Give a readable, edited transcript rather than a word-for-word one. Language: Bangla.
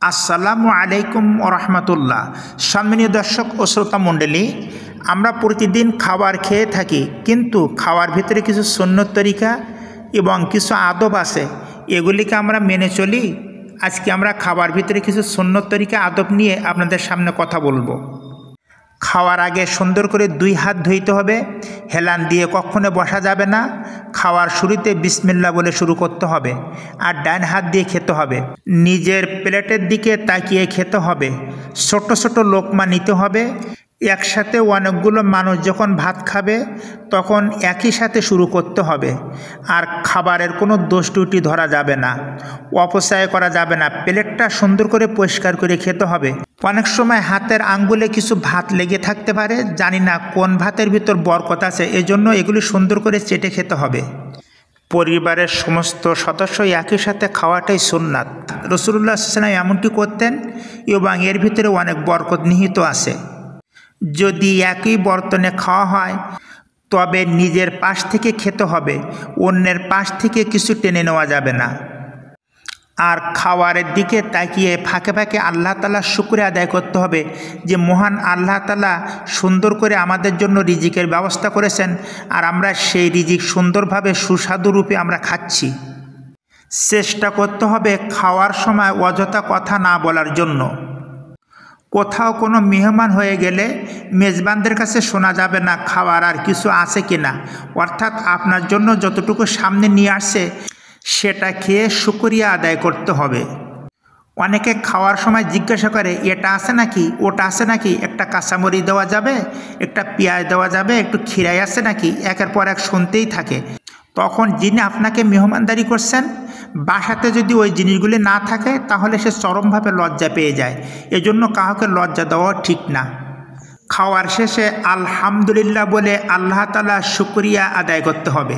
আসসালামু আলাইকুম ওরহমতুল্লাহ। সম্মানীয় দর্শক ও শ্রোতা মণ্ডলী, আমরা প্রতিদিন খাবার খেয়ে থাকি, কিন্তু খাওয়ার ভিতরে কিছু সুন্নত তরিকা এবং কিছু আদব আছে, এগুলিকে আমরা মেনে চলি। আজকে আমরা খাবার ভিতরে কিছু সুন্নত তরিকা আদব নিয়ে আপনাদের সামনে কথা বলবো। খাওয়ার আগে সুন্দর করে 2 হাত ধুইতে হবে, হেলান দিয়ে কখনো বসা যাবে না। খাওয়ার শুরুতে বিসমিল্লাহ বলে শুরু করতে হবে, আর ডান হাত দিয়ে খেতে হবে। নিজের প্লেটের দিকে তাকিয়ে খেতে হবে। ছোট ছোট লোকমা নিতে হবে। একসাথে অনেকগুলো মানুষ যখন ভাত খাবে তখন একই সাথে শুরু করতে হবে। আর খাবারের কোনো দোষ ত্রুটি ধরা যাবে না, অপচয় করা যাবে না। প্লেটটা সুন্দর করে পরিষ্কার করে খেতে হবে। অনেক সময় হাতের আঙ্গুলে কিছু ভাত লেগে থাকতে পারে, জানি না কোন ভাতের ভিতর বরকত আছে, এজন্য এগুলি সুন্দর করে চেটে খেতে হবে। পরিবারের সমস্ত সদস্য একই সাথে খাওয়াটাই সুন্নাত। রাসূলুল্লাহ সাল্লাল্লাহু আলাইহি ওয়াসাল্লাম এমনটি করতেন এবং এর ভিতরে অনেক বরকত নিহিত আছে। যদি একই বর্তনে খাওয়া হয় তবে নিজের পাশ থেকে খেতে হবে, অন্যের পাশ থেকে কিছু টেনে নেওয়া যাবে না। আর খাওয়ারের দিকে তাকিয়ে ফাঁকে ফাঁকে আল্লাহ তাআলার শুকরিয়া আদায় করতে হবে যে মহান আল্লাহ তাআলা সুন্দর করে আমাদের জন্য রিজিকের ব্যবস্থা করেছেন, আর আমরা সেই রিজিক সুন্দরভাবে সুস্বাদু রূপে আমরা খাচ্ছি। চেষ্টা করতে হবে খাওয়ার সময় অযথা কথা না বলার জন্য। কোথাও কোনো মেহমান হয়ে গেলে মেজবানদের কাছে শোনা যাবে না খাবার আর কিছু আছে কিনা, অর্থাৎ আপনার জন্য যতটুকু সামনে নিয়ে আসছে সেটা খেয়ে শুকরিয়া আদায় করতে হবে। অনেকে খাওয়ার সময় জিজ্ঞাসা করে এটা আছে নাকি, ওটা আছে নাকি, একটা কাঁচামরিচ দেওয়া যাবে, একটা পেঁয়াজ দেওয়া যাবে, একটু খিরাই আছে নাকি, একের পর এক শুনতেই থাকে। তখন যিনি আপনাকে মেহমানদারি করছেন বাসাতে যদি ওই জিনিসগুলি না থাকে তাহলে সে চরমভাবে লজ্জা পেয়ে যায়। এজন্য কাউকে লজ্জা দেওয়া ঠিক না। খাওয়ার শেষে আলহামদুলিল্লাহ বলে আল্লাহ তাআলার শুকরিয়া আদায় করতে হবে।